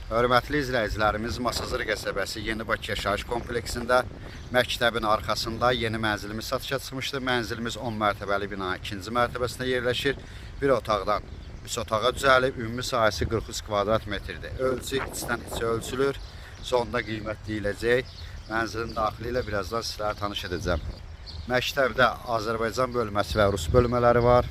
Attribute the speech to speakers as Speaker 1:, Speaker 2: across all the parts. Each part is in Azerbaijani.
Speaker 1: Hörmətli izləyicilərimiz, Masazır qəsəbəsi Yeni Bakı yaşayış kompleksində məktəbin arxasında yeni mənzilimiz satışa çıxmışdır. Mənzilimiz 10 mərtəbəli bina 2-ci mərtəbəsində yerləşir. Bir otaqdan 3 otağa düzəlib, ümumi sahəsi 43 kvadrat metrdir. Ölçü içdən içə ölçülür. Sonda qiymət deyiləcək. Mənzilin daxili ilə birazdan sizlərə tanış edəcəm. Məktəbdə Azərbaycan bölməsi və Rus bölmələri var.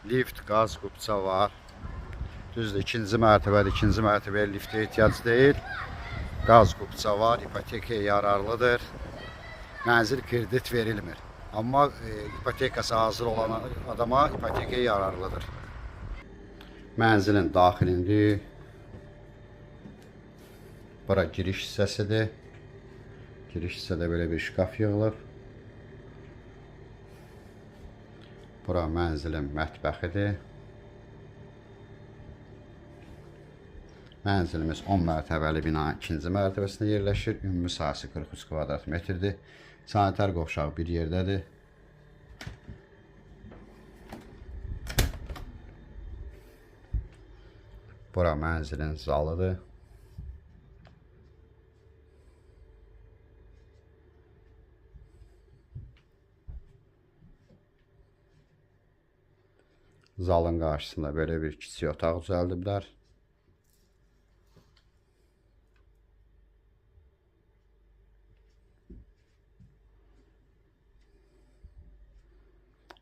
Speaker 1: Lift, qaz qubça var. Düzdür, ikinci mərtəbəyə liftə ehtiyac deyil. Qaz qubça var, ipotekaya yararlıdır. Mənzil kredit verilmir. Amma ipotekası hazır olan adama ipotekaya yararlıdır. Mənzilin daxilində bura giriş hissəsidir. Giriş hissədə belə bir şkaf yığılıb. Bura mənzilin mətbəxidir. Mənzilimiz 10 mərtəbəli bina 2-ci mərtəbəsində yerləşir. Ümumi sahəsi 43 kvadrat metrdir. Sanitar qovşağı bir yerdədir. Bura mənzilin zalıdır. Zalın qarşısında belə bir kiçik otaq düzəldiblər.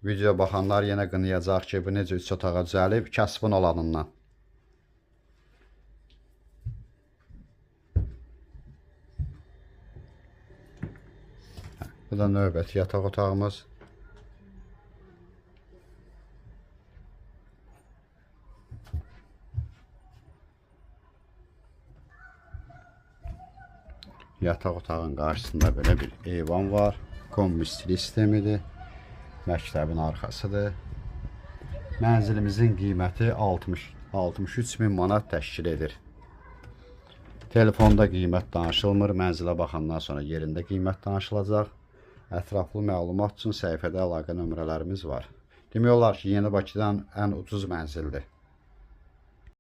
Speaker 1: Video baxanlar yenə qınayacaq ki, bu necə 3 otağa düzəlib, kasbın olanından. Bu da növbəti yataq otağımız. Yataq otağın qarşısında belə bir eyvan var. Kombi sistemidir. Məktəbin arxasıdır. Mənzilimizin qiyməti 63 min manat təşkil edir. Telefonda qiymət danışılmır. Mənzilə baxandan sonra yerində qiymət danışılacaq. Ətraflı məlumat üçün səhifədə əlaqə nömrələrimiz var. Demək olar ki, Yeni Bakıdan ən ucuz mənzildir.